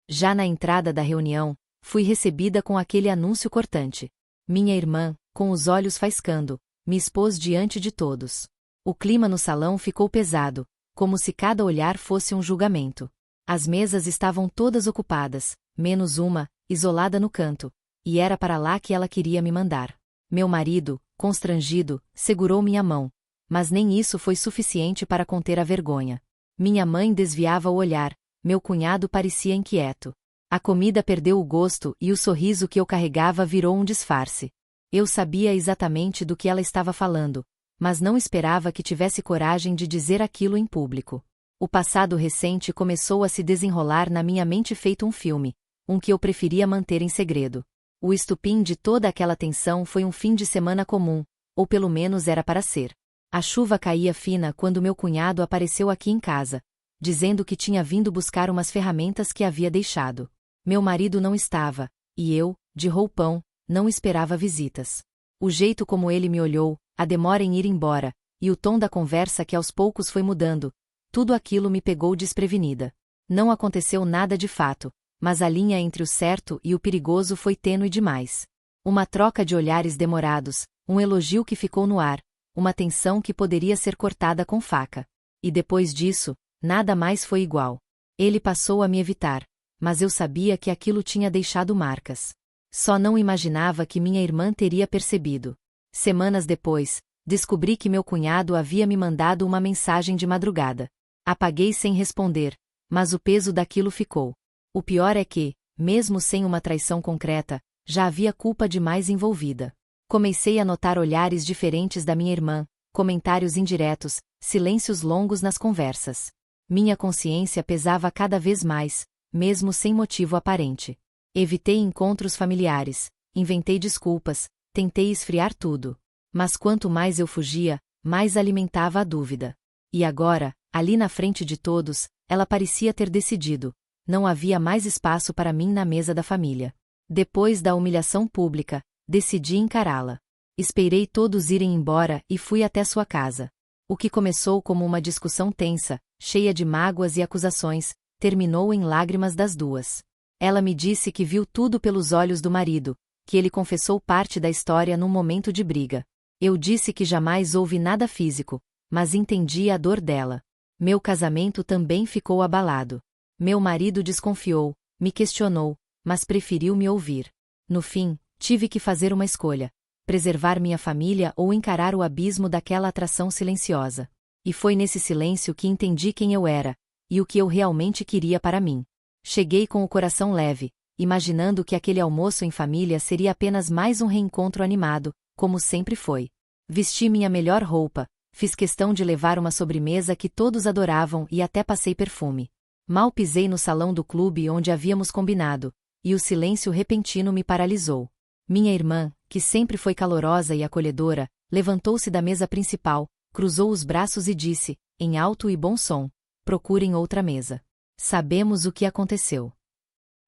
Já na entrada da reunião, fui recebida com aquele anúncio cortante. Minha irmã, com os olhos faiscando, me expôs diante de todos. O clima no salão ficou pesado, como se cada olhar fosse um julgamento. As mesas estavam todas ocupadas, menos uma, isolada no canto, e era para lá que ela queria me mandar. Meu marido, constrangido, segurou minha mão, mas nem isso foi suficiente para conter a vergonha. Minha mãe desviava o olhar, meu cunhado parecia inquieto. A comida perdeu o gosto e o sorriso que eu carregava virou um disfarce. Eu sabia exatamente do que ela estava falando, mas não esperava que tivesse coragem de dizer aquilo em público. O passado recente começou a se desenrolar na minha mente feito um filme, um que eu preferia manter em segredo. O estupim de toda aquela tensão foi um fim de semana comum, ou pelo menos era para ser. A chuva caía fina quando meu cunhado apareceu aqui em casa, dizendo que tinha vindo buscar umas ferramentas que havia deixado. Meu marido não estava, e eu, de roupão, não esperava visitas. O jeito como ele me olhou, a demora em ir embora, e o tom da conversa que aos poucos foi mudando, tudo aquilo me pegou desprevenida. Não aconteceu nada de fato, mas a linha entre o certo e o perigoso foi tênue demais. Uma troca de olhares demorados, um elogio que ficou no ar, uma tensão que poderia ser cortada com faca. E depois disso, nada mais foi igual. Ele passou a me evitar, mas eu sabia que aquilo tinha deixado marcas. Só não imaginava que minha irmã teria percebido. Semanas depois, descobri que meu cunhado havia me mandado uma mensagem de madrugada. Apaguei sem responder, mas o peso daquilo ficou. O pior é que, mesmo sem uma traição concreta, já havia culpa demais envolvida. Comecei a notar olhares diferentes da minha irmã, comentários indiretos, silêncios longos nas conversas. Minha consciência pesava cada vez mais, mesmo sem motivo aparente. Evitei encontros familiares, inventei desculpas, tentei esfriar tudo. Mas quanto mais eu fugia, mais alimentava a dúvida. E agora, ali na frente de todos, ela parecia ter decidido. Não havia mais espaço para mim na mesa da família. Depois da humilhação pública, decidi encará-la. Esperei todos irem embora e fui até sua casa. O que começou como uma discussão tensa, cheia de mágoas e acusações, terminou em lágrimas das duas. Ela me disse que viu tudo pelos olhos do marido, que ele confessou parte da história num momento de briga. Eu disse que jamais houve nada físico, mas entendi a dor dela. Meu casamento também ficou abalado. Meu marido desconfiou, me questionou, mas preferiu me ouvir. No fim, tive que fazer uma escolha: preservar minha família ou encarar o abismo daquela atração silenciosa. E foi nesse silêncio que entendi quem eu era, e o que eu realmente queria para mim. Cheguei com o coração leve, imaginando que aquele almoço em família seria apenas mais um reencontro animado, como sempre foi. Vesti minha melhor roupa, fiz questão de levar uma sobremesa que todos adoravam e até passei perfume. Mal pisei no salão do clube onde havíamos combinado, e o silêncio repentino me paralisou. Minha irmã, que sempre foi calorosa e acolhedora, levantou-se da mesa principal, cruzou os braços e disse, em alto e bom som: procurem outra mesa. Sabemos o que aconteceu.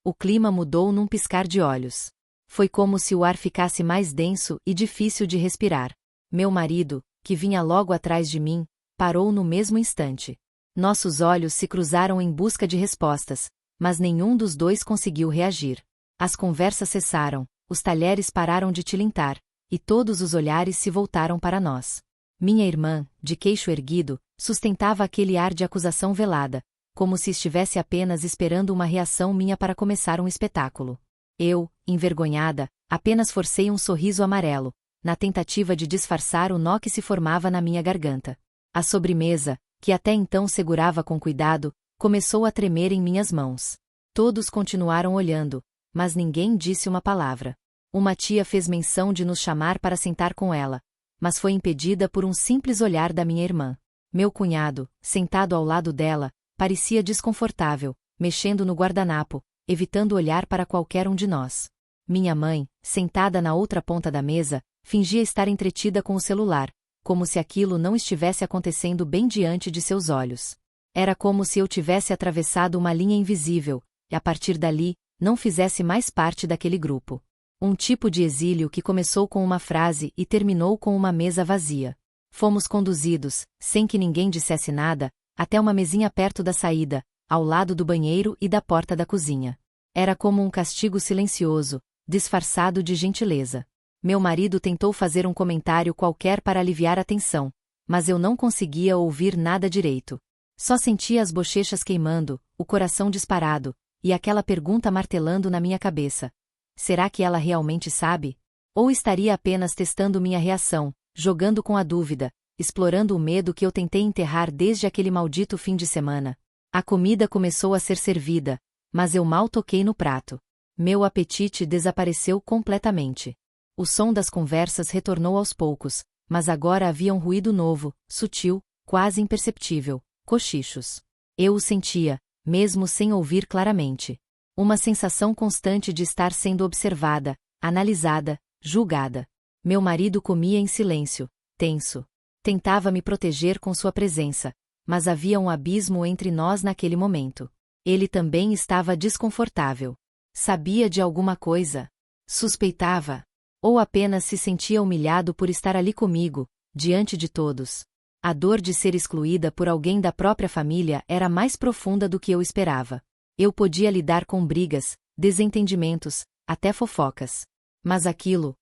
O clima mudou num piscar de olhos. Foi como se o ar ficasse mais denso e difícil de respirar. Meu marido, que vinha logo atrás de mim, parou no mesmo instante. Nossos olhos se cruzaram em busca de respostas, mas nenhum dos dois conseguiu reagir. As conversas cessaram, os talheres pararam de tilintar, e todos os olhares se voltaram para nós. Minha irmã, de queixo erguido, sustentava aquele ar de acusação velada, como se estivesse apenas esperando uma reação minha para começar um espetáculo. Eu, envergonhada, apenas forcei um sorriso amarelo, na tentativa de disfarçar o nó que se formava na minha garganta. A sobremesa, que até então segurava com cuidado, começou a tremer em minhas mãos. Todos continuaram olhando, mas ninguém disse uma palavra. Uma tia fez menção de nos chamar para sentar com ela, mas foi impedida por um simples olhar da minha irmã. Meu cunhado, sentado ao lado dela, parecia desconfortável, mexendo no guardanapo, evitando olhar para qualquer um de nós. Minha mãe, sentada na outra ponta da mesa, fingia estar entretida com o celular, como se aquilo não estivesse acontecendo bem diante de seus olhos. Era como se eu tivesse atravessado uma linha invisível, e a partir dali, não fizesse mais parte daquele grupo. Um tipo de exílio que começou com uma frase e terminou com uma mesa vazia. Fomos conduzidos, sem que ninguém dissesse nada, até uma mesinha perto da saída, ao lado do banheiro e da porta da cozinha. Era como um castigo silencioso, disfarçado de gentileza. Meu marido tentou fazer um comentário qualquer para aliviar a tensão, mas eu não conseguia ouvir nada direito. Só sentia as bochechas queimando, o coração disparado, e aquela pergunta martelando na minha cabeça. Será que ela realmente sabe? Ou estaria apenas testando minha reação, jogando com a dúvida, explorando o medo que eu tentei enterrar desde aquele maldito fim de semana? A comida começou a ser servida, mas eu mal toquei no prato. Meu apetite desapareceu completamente. O som das conversas retornou aos poucos, mas agora havia um ruído novo, sutil, quase imperceptível, cochichos. Eu o sentia, mesmo sem ouvir claramente. Uma sensação constante de estar sendo observada, analisada, julgada. Meu marido comia em silêncio, tenso. Tentava me proteger com sua presença, mas havia um abismo entre nós naquele momento. Ele também estava desconfortável. Sabia de alguma coisa? Suspeitava? Ou apenas se sentia humilhado por estar ali comigo, diante de todos? A dor de ser excluída por alguém da própria família era mais profunda do que eu esperava. Eu podia lidar com brigas, desentendimentos, até fofocas. Mas aquilo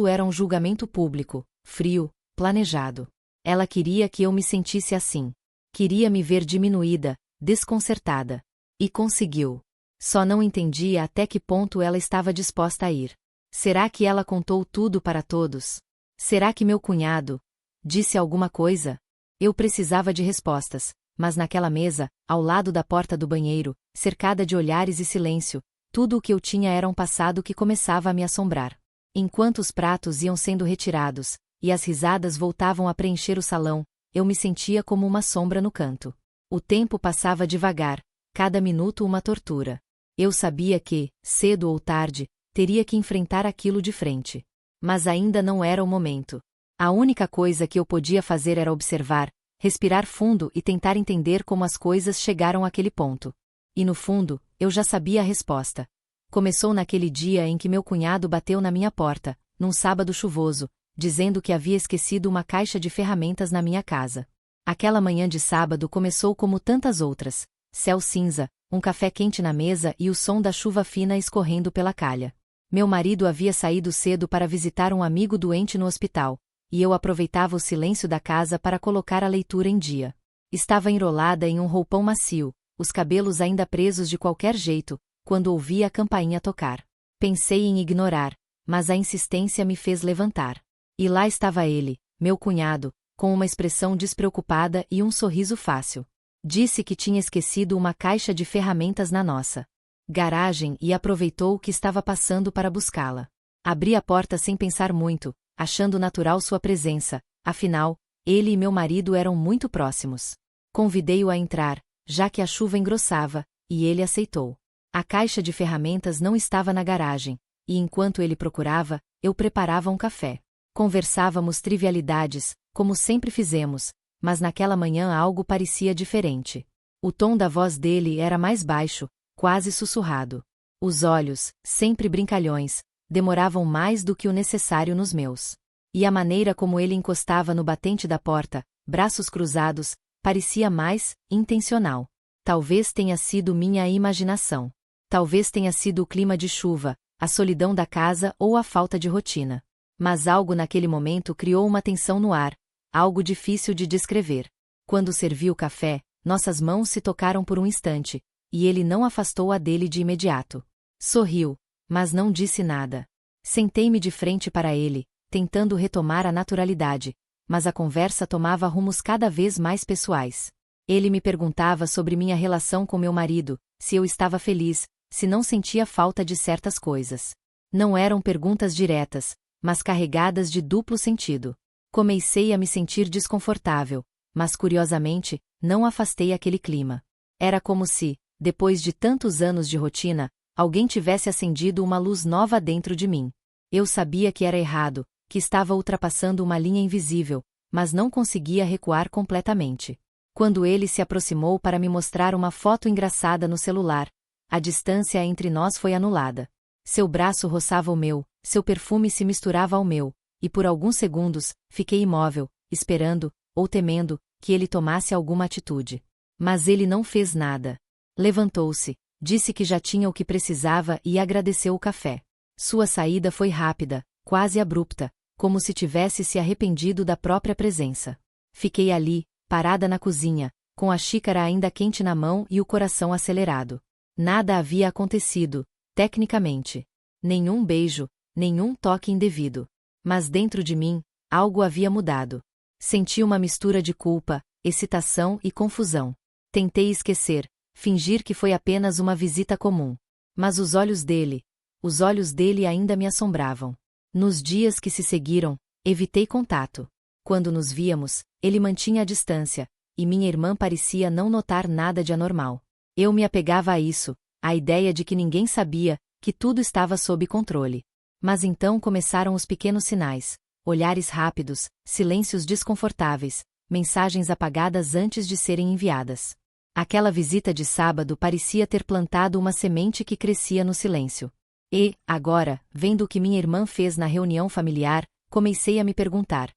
era um julgamento público, frio, planejado. Ela queria que eu me sentisse assim. Queria me ver diminuída, desconcertada. E conseguiu. Só não entendia até que ponto ela estava disposta a ir. Será que ela contou tudo para todos? Será que meu cunhado disse alguma coisa? Eu precisava de respostas, mas naquela mesa, ao lado da porta do banheiro, cercada de olhares e silêncio, tudo o que eu tinha era um passado que começava a me assombrar. Enquanto os pratos iam sendo retirados, e as risadas voltavam a preencher o salão, eu me sentia como uma sombra no canto. O tempo passava devagar, cada minuto uma tortura. Eu sabia que, cedo ou tarde, teria que enfrentar aquilo de frente. Mas ainda não era o momento. A única coisa que eu podia fazer era observar, respirar fundo e tentar entender como as coisas chegaram àquele ponto. E no fundo, eu já sabia a resposta. Começou naquele dia em que meu cunhado bateu na minha porta, num sábado chuvoso, dizendo que havia esquecido uma caixa de ferramentas na minha casa. Aquela manhã de sábado começou como tantas outras: céu cinza, um café quente na mesa e o som da chuva fina escorrendo pela calha. Meu marido havia saído cedo para visitar um amigo doente no hospital, e eu aproveitava o silêncio da casa para colocar a leitura em dia. Estava enrolada em um roupão macio, os cabelos ainda presos de qualquer jeito, quando ouvi a campainha tocar. Pensei em ignorar, mas a insistência me fez levantar. E lá estava ele, meu cunhado, com uma expressão despreocupada e um sorriso fácil. Disse que tinha esquecido uma caixa de ferramentas na nossa garagem e aproveitou que estava passando para buscá-la. Abri a porta sem pensar muito, achando natural sua presença, afinal, ele e meu marido eram muito próximos. Convidei-o a entrar, já que a chuva engrossava, e ele aceitou. A caixa de ferramentas não estava na garagem, e enquanto ele procurava, eu preparava um café. Conversávamos trivialidades, como sempre fizemos, mas naquela manhã algo parecia diferente. O tom da voz dele era mais baixo, quase sussurrado. Os olhos, sempre brincalhões, demoravam mais do que o necessário nos meus. E a maneira como ele encostava no batente da porta, braços cruzados, parecia mais intencional. Talvez tenha sido minha imaginação. Talvez tenha sido o clima de chuva, a solidão da casa ou a falta de rotina. Mas algo naquele momento criou uma tensão no ar, algo difícil de descrever. Quando servi o café, nossas mãos se tocaram por um instante, e ele não afastou a dele de imediato. Sorriu, mas não disse nada. Sentei-me de frente para ele, tentando retomar a naturalidade, mas a conversa tomava rumos cada vez mais pessoais. Ele me perguntava sobre minha relação com meu marido, se eu estava feliz, se não sentia falta de certas coisas. Não eram perguntas diretas, mas carregadas de duplo sentido. Comecei a me sentir desconfortável, mas curiosamente, não afastei aquele clima. Era como se, depois de tantos anos de rotina, alguém tivesse acendido uma luz nova dentro de mim. Eu sabia que era errado, que estava ultrapassando uma linha invisível, mas não conseguia recuar completamente. Quando ele se aproximou para me mostrar uma foto engraçada no celular, a distância entre nós foi anulada. Seu braço roçava o meu, seu perfume se misturava ao meu, e por alguns segundos, fiquei imóvel, esperando, ou temendo, que ele tomasse alguma atitude. Mas ele não fez nada. Levantou-se, Disse que já tinha o que precisava e agradeceu o café. Sua saída foi rápida, quase abrupta, como se tivesse se arrependido da própria presença. Fiquei ali, parada na cozinha, com a xícara ainda quente na mão e o coração acelerado. Nada havia acontecido, tecnicamente. Nenhum beijo, nenhum toque indevido. Mas dentro de mim, algo havia mudado. Senti uma mistura de culpa, excitação e confusão. Tentei esquecer, fingir que foi apenas uma visita comum. Mas os olhos dele ainda me assombravam. Nos dias que se seguiram, evitei contato. Quando nos víamos, ele mantinha a distância, e minha irmã parecia não notar nada de anormal. Eu me apegava a isso, à ideia de que ninguém sabia, que tudo estava sob controle. Mas então começaram os pequenos sinais, olhares rápidos, silêncios desconfortáveis, mensagens apagadas antes de serem enviadas. Aquela visita de sábado parecia ter plantado uma semente que crescia no silêncio. E, agora, vendo o que minha irmã fez na reunião familiar, comecei a me perguntar: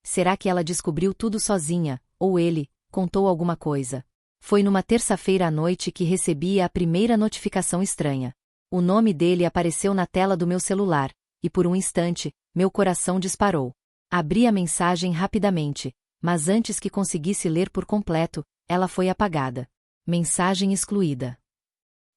será que ela descobriu tudo sozinha, ou ele contou alguma coisa? Foi numa terça-feira à noite que recebi a primeira notificação estranha. O nome dele apareceu na tela do meu celular, e por um instante, meu coração disparou. Abri a mensagem rapidamente, mas antes que conseguisse ler por completo, ela foi apagada. Mensagem excluída.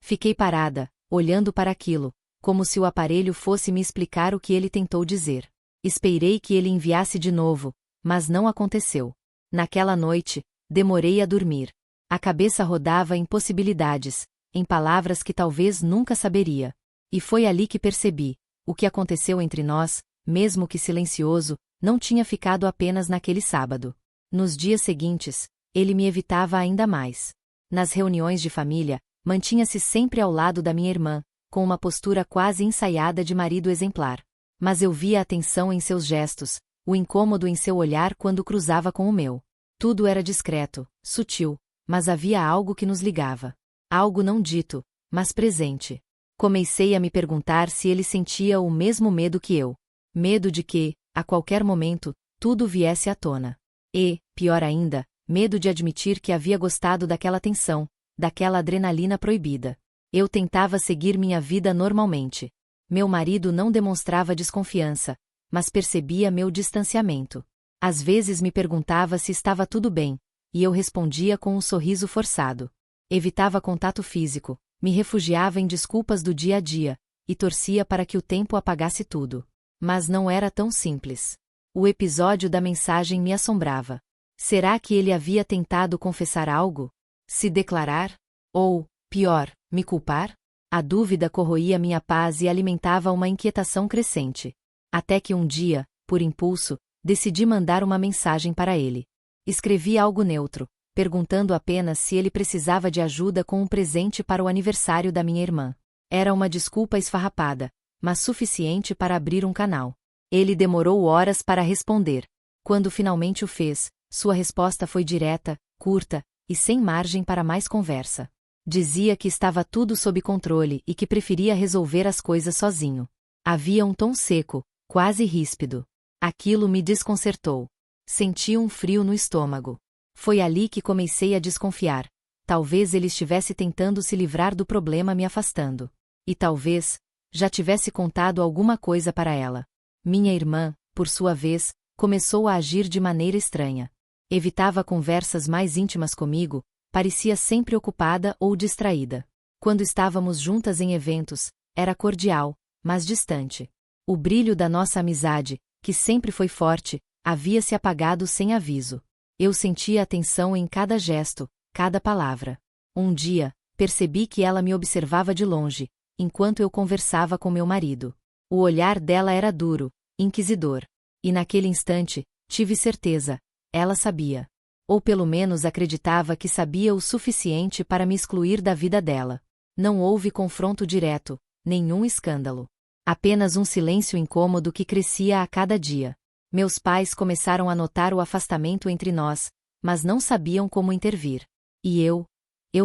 Fiquei parada, olhando para aquilo, como se o aparelho fosse me explicar o que ele tentou dizer. Esperei que ele enviasse de novo, mas não aconteceu. Naquela noite, demorei a dormir. A cabeça rodava em possibilidades, em palavras que talvez nunca saberia. E foi ali que percebi: o que aconteceu entre nós, mesmo que silencioso, não tinha ficado apenas naquele sábado. Nos dias seguintes, ele me evitava ainda mais. Nas reuniões de família, mantinha-se sempre ao lado da minha irmã, com uma postura quase ensaiada de marido exemplar. Mas eu via a tensão em seus gestos, o incômodo em seu olhar quando cruzava com o meu. Tudo era discreto, sutil, mas havia algo que nos ligava. Algo não dito, mas presente. Comecei a me perguntar se ele sentia o mesmo medo que eu. Medo de que, a qualquer momento, tudo viesse à tona. E, pior ainda, medo de admitir que havia gostado daquela tensão, daquela adrenalina proibida. Eu tentava seguir minha vida normalmente. Meu marido não demonstrava desconfiança, mas percebia meu distanciamento. Às vezes me perguntava se estava tudo bem, e eu respondia com um sorriso forçado. Evitava contato físico, me refugiava em desculpas do dia a dia, e torcia para que o tempo apagasse tudo. Mas não era tão simples. O episódio da mensagem me assombrava. Será que ele havia tentado confessar algo? Se declarar? Ou, pior, me culpar? A dúvida corroía minha paz e alimentava uma inquietação crescente. Até que um dia, por impulso, decidi mandar uma mensagem para ele. Escrevi algo neutro, perguntando apenas se ele precisava de ajuda com um presente para o aniversário da minha irmã. Era uma desculpa esfarrapada, mas suficiente para abrir um canal. Ele demorou horas para responder. Quando finalmente o fez, sua resposta foi direta, curta, e sem margem para mais conversa. Dizia que estava tudo sob controle e que preferia resolver as coisas sozinho. Havia um tom seco, quase ríspido. Aquilo me desconcertou. Senti um frio no estômago. Foi ali que comecei a desconfiar. Talvez ele estivesse tentando se livrar do problema me afastando. E talvez, já tivesse contado alguma coisa para ela. Minha irmã, por sua vez, começou a agir de maneira estranha. Evitava conversas mais íntimas comigo, parecia sempre ocupada ou distraída. Quando estávamos juntas em eventos, era cordial, mas distante. O brilho da nossa amizade, que sempre foi forte, havia se apagado sem aviso. Eu sentia a tensão em cada gesto, cada palavra. Um dia, percebi que ela me observava de longe, enquanto eu conversava com meu marido. O olhar dela era duro, inquisidor. E naquele instante, tive certeza, ela sabia. Ou pelo menos acreditava que sabia o suficiente para me excluir da vida dela. Não houve confronto direto, nenhum escândalo. Apenas um silêncio incômodo que crescia a cada dia. Meus pais começaram a notar o afastamento entre nós, mas não sabiam como intervir. E eu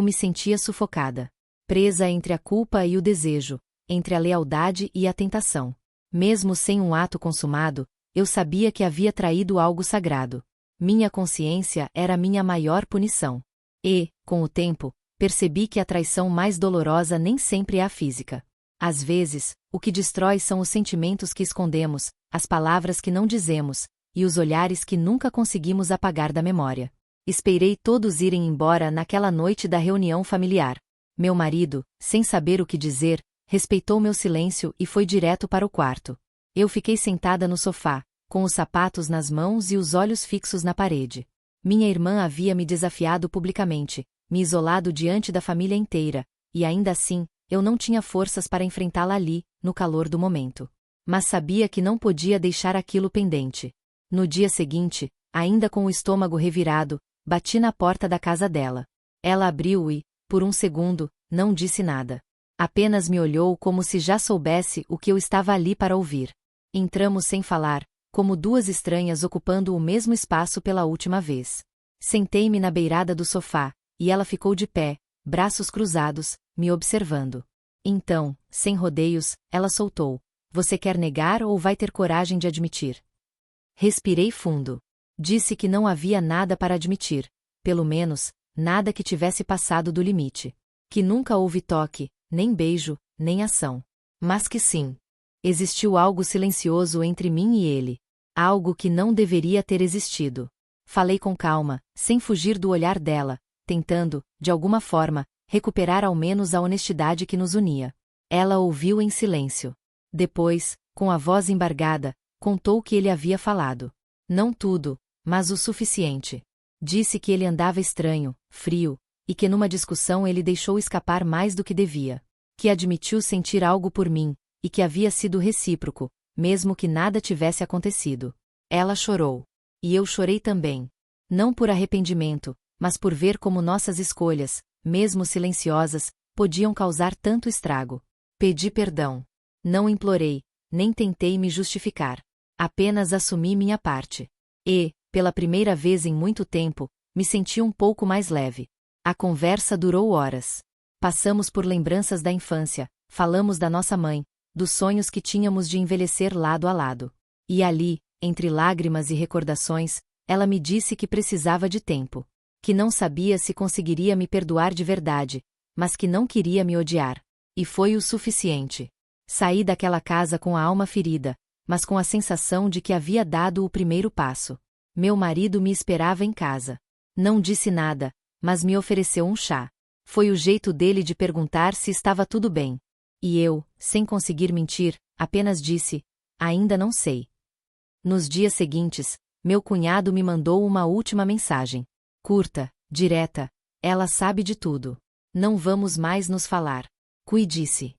me sentia sufocada. Presa entre a culpa e o desejo, entre a lealdade e a tentação. Mesmo sem um ato consumado, eu sabia que havia traído algo sagrado. Minha consciência era minha maior punição. E, com o tempo, percebi que a traição mais dolorosa nem sempre é a física. Às vezes, o que destrói são os sentimentos que escondemos, as palavras que não dizemos, e os olhares que nunca conseguimos apagar da memória. Esperei todos irem embora naquela noite da reunião familiar. Meu marido, sem saber o que dizer, respeitou meu silêncio e foi direto para o quarto. Eu fiquei sentada no sofá, com os sapatos nas mãos e os olhos fixos na parede. Minha irmã havia me desafiado publicamente, me isolado diante da família inteira, e ainda assim, eu não tinha forças para enfrentá-la ali, no calor do momento. Mas sabia que não podia deixar aquilo pendente. No dia seguinte, ainda com o estômago revirado, bati na porta da casa dela. Ela abriu e, por um segundo, não disse nada. Apenas me olhou como se já soubesse o que eu estava ali para ouvir. Entramos sem falar, como duas estranhas ocupando o mesmo espaço pela última vez. Sentei-me na beirada do sofá, e ela ficou de pé, braços cruzados, me observando. Então, sem rodeios, ela soltou: "Você quer negar ou vai ter coragem de admitir?" Respirei fundo. Disse que não havia nada para admitir, pelo menos, nada que tivesse passado do limite. Que nunca houve toque, nem beijo, nem ação. Mas que sim. Existiu algo silencioso entre mim e ele. Algo que não deveria ter existido. Falei com calma, sem fugir do olhar dela, tentando, de alguma forma, recuperar ao menos a honestidade que nos unia. Ela ouviu em silêncio. Depois, com a voz embargada, contou o que ele havia falado. Não tudo, mas o suficiente. Disse que ele andava estranho, frio, e que numa discussão ele deixou escapar mais do que devia. Que admitiu sentir algo por mim, e que havia sido recíproco, mesmo que nada tivesse acontecido. Ela chorou. E eu chorei também. Não por arrependimento, mas por ver como nossas escolhas, mesmo silenciosas, podiam causar tanto estrago. Pedi perdão. Não implorei, nem tentei me justificar. Apenas assumi minha parte. E, pela primeira vez em muito tempo, me senti um pouco mais leve. A conversa durou horas. Passamos por lembranças da infância, falamos da nossa mãe, dos sonhos que tínhamos de envelhecer lado a lado. E ali, entre lágrimas e recordações, ela me disse que precisava de tempo. Que não sabia se conseguiria me perdoar de verdade, mas que não queria me odiar. E foi o suficiente. Saí daquela casa com a alma ferida, mas com a sensação de que havia dado o primeiro passo. Meu marido me esperava em casa. Não disse nada, mas me ofereceu um chá. Foi o jeito dele de perguntar se estava tudo bem. E eu, sem conseguir mentir, apenas disse: "Ainda não sei." Nos dias seguintes, meu cunhado me mandou uma última mensagem. Curta, direta: "Ela sabe de tudo. Não vamos mais nos falar. Cuide-se."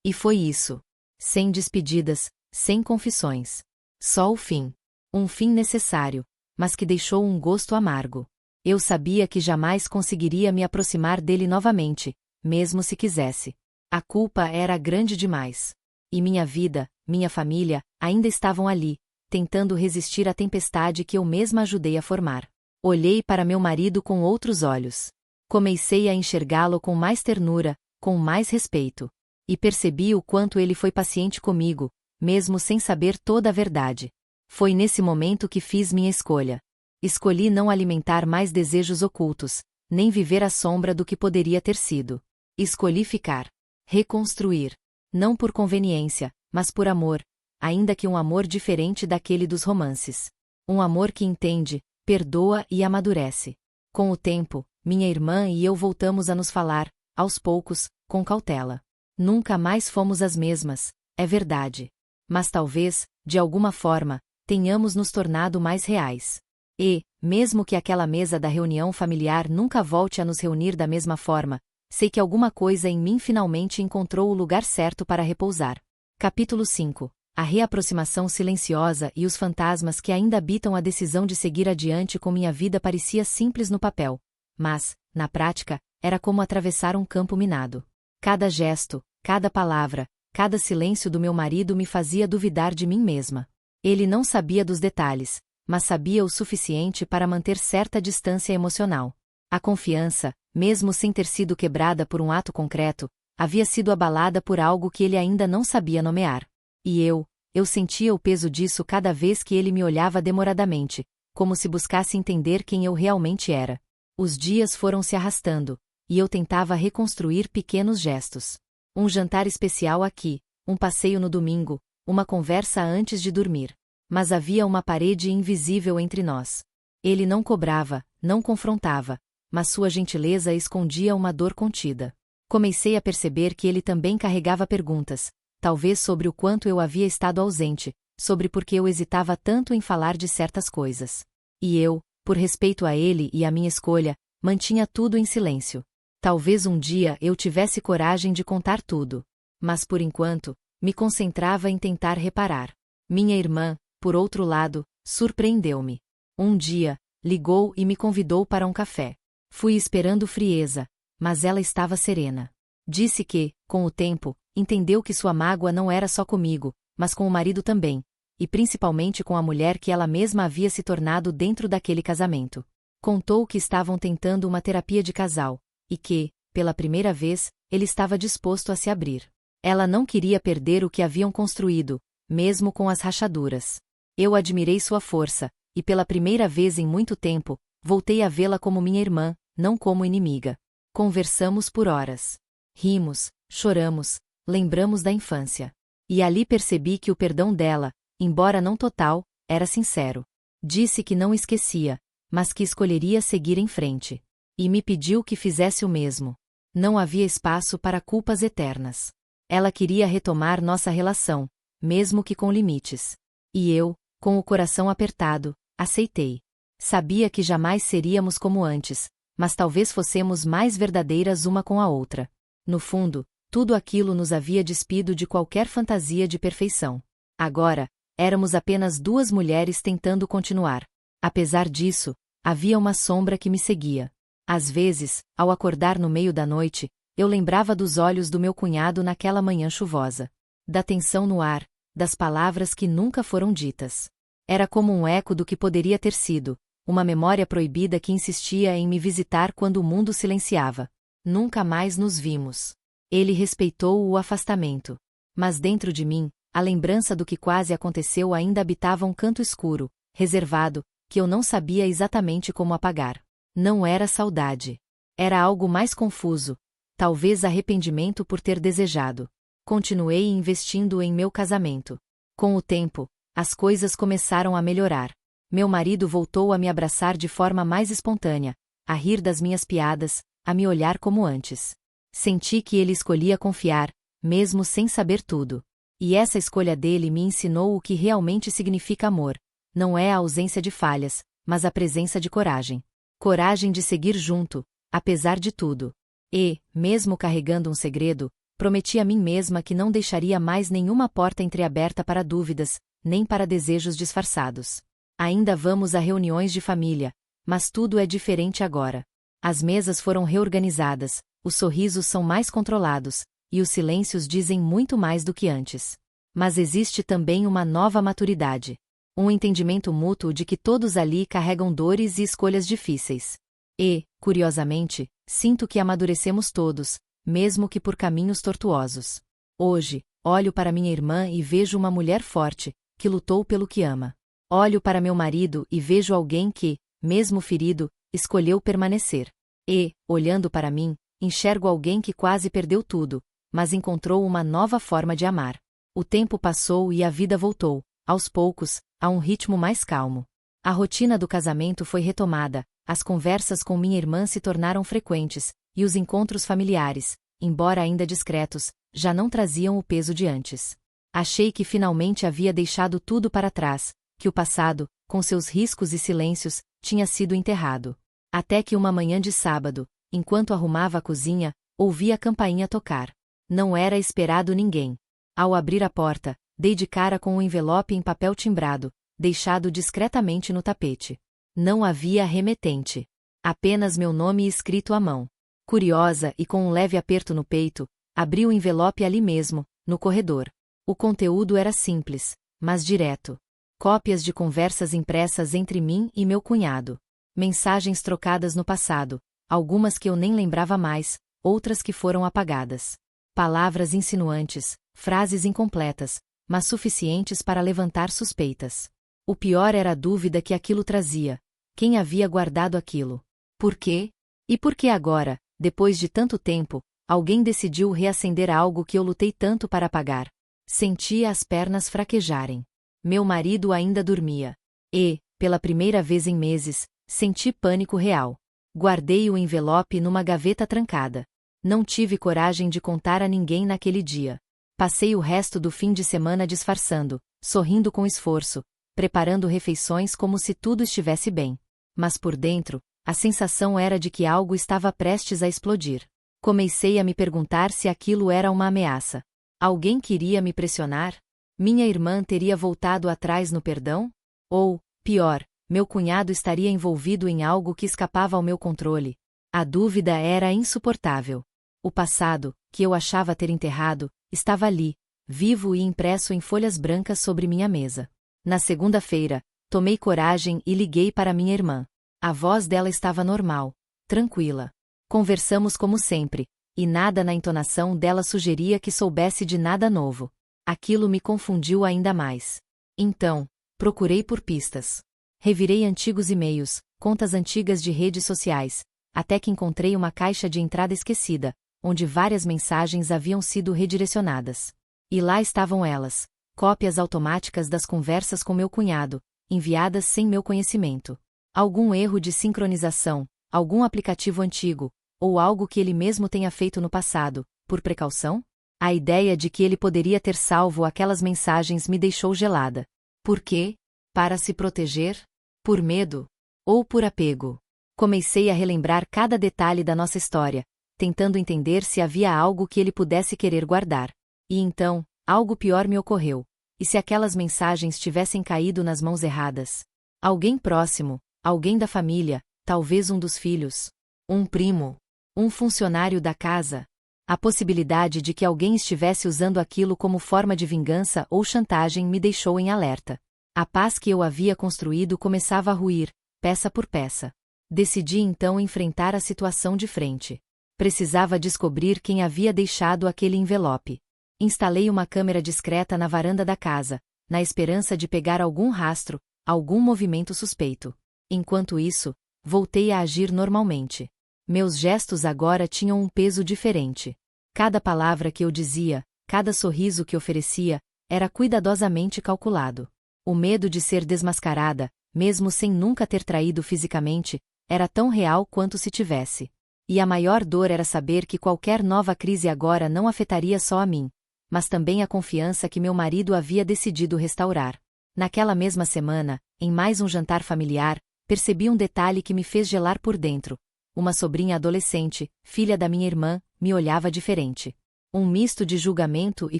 E foi isso. Sem despedidas, sem confissões. Só o fim. Um fim necessário, mas que deixou um gosto amargo. Eu sabia que jamais conseguiria me aproximar dele novamente, mesmo se quisesse. A culpa era grande demais. E minha vida, minha família, ainda estavam ali, tentando resistir à tempestade que eu mesma ajudei a formar. Olhei para meu marido com outros olhos. Comecei a enxergá-lo com mais ternura, com mais respeito. E percebi o quanto ele foi paciente comigo, mesmo sem saber toda a verdade. Foi nesse momento que fiz minha escolha. Escolhi não alimentar mais desejos ocultos, nem viver à sombra do que poderia ter sido. Escolhi ficar. Reconstruir. Não por conveniência, mas por amor, ainda que um amor diferente daquele dos romances. Um amor que entende, perdoa e amadurece. Com o tempo, minha irmã e eu voltamos a nos falar, aos poucos, com cautela. Nunca mais fomos as mesmas, é verdade. Mas talvez, de alguma forma, tenhamos nos tornado mais reais. E, mesmo que aquela mesa da reunião familiar nunca volte a nos reunir da mesma forma, sei que alguma coisa em mim finalmente encontrou o lugar certo para repousar. Capítulo 5. A reaproximação silenciosa e os fantasmas que ainda habitam a decisão de seguir adiante com minha vida parecia simples no papel. Mas, na prática, era como atravessar um campo minado. Cada gesto, cada palavra, cada silêncio do meu marido me fazia duvidar de mim mesma. Ele não sabia dos detalhes, mas sabia o suficiente para manter certa distância emocional. A confiança, mesmo sem ter sido quebrada por um ato concreto, havia sido abalada por algo que ele ainda não sabia nomear. E eu sentia o peso disso cada vez que ele me olhava demoradamente, como se buscasse entender quem eu realmente era. Os dias foram se arrastando, e eu tentava reconstruir pequenos gestos. Um jantar especial aqui, um passeio no domingo, uma conversa antes de dormir. Mas havia uma parede invisível entre nós. Ele não cobrava, não confrontava, mas sua gentileza escondia uma dor contida. Comecei a perceber que ele também carregava perguntas, talvez sobre o quanto eu havia estado ausente, sobre por que eu hesitava tanto em falar de certas coisas. E eu, por respeito a ele e à minha escolha, mantinha tudo em silêncio. Talvez um dia eu tivesse coragem de contar tudo. Mas por enquanto, me concentrava em tentar reparar. Minha irmã, por outro lado, surpreendeu-me. Um dia, ligou e me convidou para um café. Fui esperando frieza, mas ela estava serena. Disse que, com o tempo, entendeu que sua mágoa não era só comigo, mas com o marido também, e principalmente com a mulher que ela mesma havia se tornado dentro daquele casamento. Contou que estavam tentando uma terapia de casal, e que, pela primeira vez, ele estava disposto a se abrir. Ela não queria perder o que haviam construído, mesmo com as rachaduras. Eu admirei sua força, e pela primeira vez em muito tempo, voltei a vê-la como minha irmã, não como inimiga. Conversamos por horas. Rimos, choramos, lembramos da infância. E ali percebi que o perdão dela, embora não total, era sincero. Disse que não esquecia, mas que escolheria seguir em frente. E me pediu que fizesse o mesmo. Não havia espaço para culpas eternas. Ela queria retomar nossa relação, mesmo que com limites. E eu, com o coração apertado, aceitei. Sabia que jamais seríamos como antes, mas talvez fossemos mais verdadeiras uma com a outra. No fundo, tudo aquilo nos havia despido de qualquer fantasia de perfeição. Agora, éramos apenas duas mulheres tentando continuar. Apesar disso, havia uma sombra que me seguia. Às vezes, ao acordar no meio da noite, eu lembrava dos olhos do meu cunhado naquela manhã chuvosa. Da tensão no ar, das palavras que nunca foram ditas. Era como um eco do que poderia ter sido, uma memória proibida que insistia em me visitar quando o mundo silenciava. Nunca mais nos vimos. Ele respeitou o afastamento. Mas dentro de mim, a lembrança do que quase aconteceu ainda habitava um canto escuro, reservado, que eu não sabia exatamente como apagar. Não era saudade. Era algo mais confuso, talvez arrependimento por ter desejado. Continuei investindo em meu casamento. Com o tempo, as coisas começaram a melhorar. Meu marido voltou a me abraçar de forma mais espontânea, a rir das minhas piadas, a me olhar como antes. Senti que ele escolhia confiar, mesmo sem saber tudo. E essa escolha dele me ensinou o que realmente significa amor. Não é a ausência de falhas, mas a presença de coragem. Coragem de seguir junto, apesar de tudo. E, mesmo carregando um segredo, prometi a mim mesma que não deixaria mais nenhuma porta entreaberta para dúvidas, nem para desejos disfarçados. Ainda vamos a reuniões de família, mas tudo é diferente agora. As mesas foram reorganizadas, os sorrisos são mais controlados, e os silêncios dizem muito mais do que antes. Mas existe também uma nova maturidade. Um entendimento mútuo de que todos ali carregam dores e escolhas difíceis. E, curiosamente, sinto que amadurecemos todos, mesmo que por caminhos tortuosos. Hoje, olho para minha irmã e vejo uma mulher forte, que lutou pelo que ama. Olho para meu marido e vejo alguém que, mesmo ferido, escolheu permanecer. E, olhando para mim, enxergo alguém que quase perdeu tudo, mas encontrou uma nova forma de amar. O tempo passou e a vida voltou, aos poucos, a um ritmo mais calmo. A rotina do casamento foi retomada, as conversas com minha irmã se tornaram frequentes, e os encontros familiares, embora ainda discretos, já não traziam o peso de antes. Achei que finalmente havia deixado tudo para trás, que o passado, com seus riscos e silêncios, tinha sido enterrado. Até que uma manhã de sábado, enquanto arrumava a cozinha, ouvi a campainha tocar. Não era esperado ninguém. Ao abrir a porta, dei de cara com um envelope em papel timbrado, deixado discretamente no tapete. Não havia remetente. Apenas meu nome escrito à mão. Curiosa e com um leve aperto no peito, abri o envelope ali mesmo, no corredor. O conteúdo era simples, mas direto. Cópias de conversas impressas entre mim e meu cunhado. Mensagens trocadas no passado, algumas que eu nem lembrava mais, outras que foram apagadas. Palavras insinuantes, frases incompletas, mas suficientes para levantar suspeitas. O pior era a dúvida que aquilo trazia. Quem havia guardado aquilo? Por quê? E por que agora, Depois de tanto tempo, alguém decidiu reacender algo que eu lutei tanto para apagar. Sentia as pernas fraquejarem. Meu marido ainda dormia. E, pela primeira vez em meses, senti pânico real. Guardei o envelope numa gaveta trancada. Não tive coragem de contar a ninguém naquele dia. Passei o resto do fim de semana disfarçando, sorrindo com esforço, preparando refeições como se tudo estivesse bem. Mas por dentro, a sensação era de que algo estava prestes a explodir. Comecei a me perguntar se aquilo era uma ameaça. Alguém queria me pressionar? Minha irmã teria voltado atrás no perdão? Ou, pior, meu cunhado estaria envolvido em algo que escapava ao meu controle? A dúvida era insuportável. O passado, que eu achava ter enterrado, estava ali, vivo e impresso em folhas brancas sobre minha mesa. Na segunda-feira, tomei coragem e liguei para minha irmã. A voz dela estava normal, tranquila. Conversamos como sempre, e nada na entonação dela sugeria que soubesse de nada novo. Aquilo me confundiu ainda mais. Então, procurei por pistas. Revirei antigos e-mails, contas antigas de redes sociais, até que encontrei uma caixa de entrada esquecida, onde várias mensagens haviam sido redirecionadas. E lá estavam elas, cópias automáticas das conversas com meu cunhado, enviadas sem meu conhecimento. Algum erro de sincronização, algum aplicativo antigo, ou algo que ele mesmo tenha feito no passado, por precaução? A ideia de que ele poderia ter salvo aquelas mensagens me deixou gelada. Por quê? Para se proteger? Por medo? Ou por apego? Comecei a relembrar cada detalhe da nossa história, tentando entender se havia algo que ele pudesse querer guardar. E então, algo pior me ocorreu. E se aquelas mensagens tivessem caído nas mãos erradas? Alguém próximo, alguém da família, talvez um dos filhos, um primo, um funcionário da casa. A possibilidade de que alguém estivesse usando aquilo como forma de vingança ou chantagem me deixou em alerta. A paz que eu havia construído começava a ruir, peça por peça. Decidi então enfrentar a situação de frente. Precisava descobrir quem havia deixado aquele envelope. Instalei uma câmera discreta na varanda da casa, na esperança de pegar algum rastro, algum movimento suspeito. Enquanto isso, voltei a agir normalmente. Meus gestos agora tinham um peso diferente. Cada palavra que eu dizia, cada sorriso que oferecia, era cuidadosamente calculado. O medo de ser desmascarada, mesmo sem nunca ter traído fisicamente, era tão real quanto se tivesse. E a maior dor era saber que qualquer nova crise agora não afetaria só a mim, mas também a confiança que meu marido havia decidido restaurar. Naquela mesma semana, em mais um jantar familiar, percebi um detalhe que me fez gelar por dentro. Uma sobrinha adolescente, filha da minha irmã, me olhava diferente. Um misto de julgamento e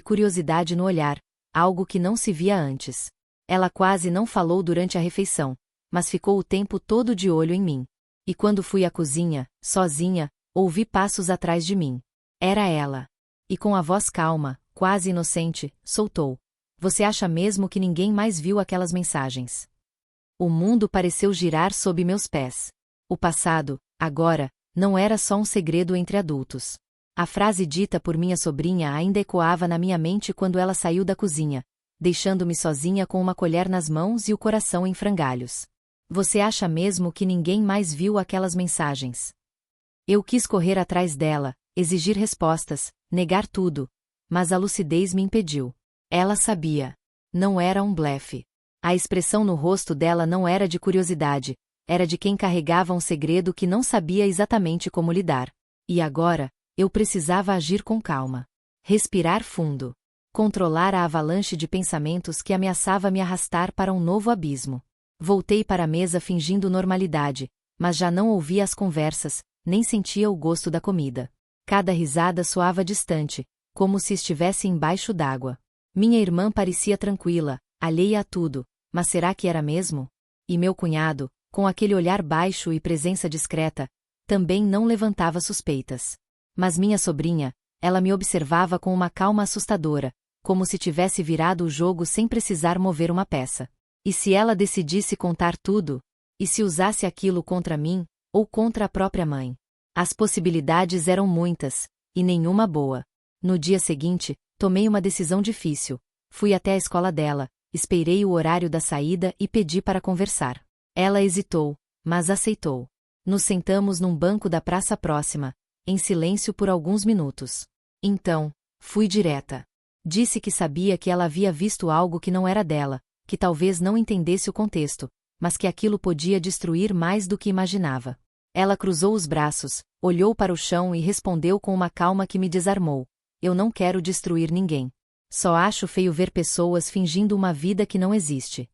curiosidade no olhar, algo que não se via antes. Ela quase não falou durante a refeição, mas ficou o tempo todo de olho em mim. E quando fui à cozinha, sozinha, ouvi passos atrás de mim. Era ela. E com a voz calma, quase inocente, soltou: "Você acha mesmo que ninguém mais viu aquelas mensagens?" O mundo pareceu girar sob meus pés. O passado, agora, não era só um segredo entre adultos. A frase dita por minha sobrinha ainda ecoava na minha mente quando ela saiu da cozinha, deixando-me sozinha com uma colher nas mãos e o coração em frangalhos. "Você acha mesmo que ninguém mais viu aquelas mensagens?" Eu quis correr atrás dela, exigir respostas, negar tudo, mas a lucidez me impediu. Ela sabia. Não era um blefe. A expressão no rosto dela não era de curiosidade, era de quem carregava um segredo que não sabia exatamente como lidar. E agora, eu precisava agir com calma. Respirar fundo. Controlar a avalanche de pensamentos que ameaçava me arrastar para um novo abismo. Voltei para a mesa fingindo normalidade, mas já não ouvia as conversas, nem sentia o gosto da comida. Cada risada soava distante, como se estivesse embaixo d'água. Minha irmã parecia tranquila, alheia a tudo, mas será que era mesmo? E meu cunhado, com aquele olhar baixo e presença discreta, também não levantava suspeitas. Mas minha sobrinha, ela me observava com uma calma assustadora, como se tivesse virado o jogo sem precisar mover uma peça. E se ela decidisse contar tudo? E se usasse aquilo contra mim, ou contra a própria mãe? As possibilidades eram muitas, e nenhuma boa. No dia seguinte, tomei uma decisão difícil. Fui até a escola dela, esperei o horário da saída e pedi para conversar. Ela hesitou, mas aceitou. Nos sentamos num banco da praça próxima, em silêncio por alguns minutos. Então, fui direta. Disse que sabia que ela havia visto algo que não era dela, que talvez não entendesse o contexto, mas que aquilo podia destruir mais do que imaginava. Ela cruzou os braços, olhou para o chão e respondeu com uma calma que me desarmou: eu não quero destruir ninguém. Só acho feio ver pessoas fingindo uma vida que não existe.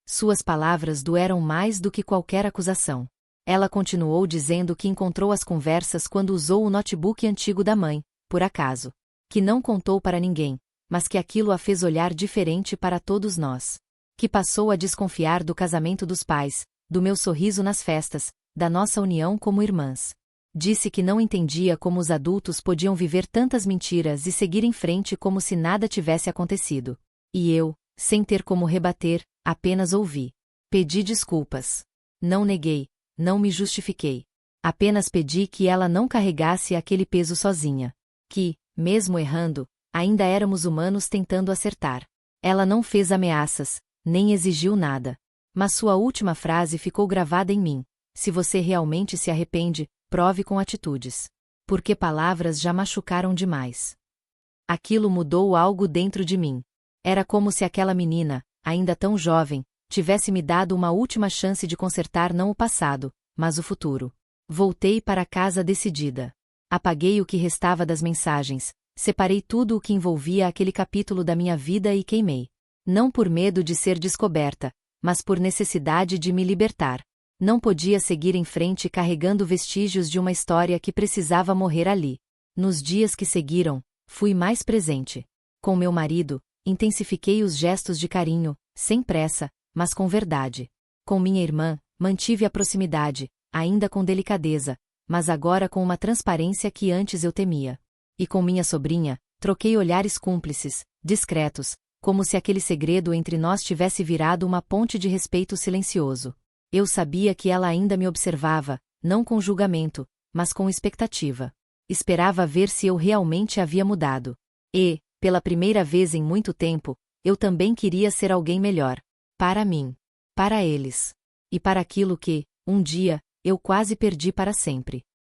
Suas palavras doeram mais do que qualquer acusação. Ela continuou dizendo que encontrou as conversas quando usou o notebook antigo da mãe, por acaso. Que não contou para ninguém, mas que aquilo a fez olhar diferente para todos nós. Que passou a desconfiar do casamento dos pais, do meu sorriso nas festas, da nossa união como irmãs. Disse que não entendia como os adultos podiam viver tantas mentiras e seguir em frente como se nada tivesse acontecido. E eu, sem ter como rebater, apenas ouvi. Pedi desculpas. Não neguei, não me justifiquei. Apenas pedi que ela não carregasse aquele peso sozinha. Que, mesmo errando, ainda éramos humanos tentando acertar. Ela não fez ameaças, nem exigiu nada. Mas sua última frase ficou gravada em mim: se você realmente se arrepende, prove com atitudes. Porque palavras já machucaram demais. Aquilo mudou algo dentro de mim. Era como se aquela menina, ainda tão jovem, tivesse me dado uma última chance de consertar não o passado, mas o futuro. Voltei para casa decidida. Apaguei o que restava das mensagens, separei tudo o que envolvia aquele capítulo da minha vida e queimei. Não por medo de ser descoberta, mas por necessidade de me libertar. Não podia seguir em frente carregando vestígios de uma história que precisava morrer ali. Nos dias que seguiram, fui mais presente. Com meu marido, intensifiquei os gestos de carinho, sem pressa, mas com verdade. Com minha irmã, mantive a proximidade, ainda com delicadeza, mas agora com uma transparência que antes eu temia. E com minha sobrinha, troquei olhares cúmplices, discretos, como se aquele segredo entre nós tivesse virado uma ponte de respeito silencioso. Eu sabia que ela ainda me observava, não com julgamento, mas com expectativa. Esperava ver se eu realmente havia mudado. E, pela primeira vez em muito tempo, eu também queria ser alguém melhor. Para mim. Para eles. E para aquilo que, um dia, eu quase perdi para sempre.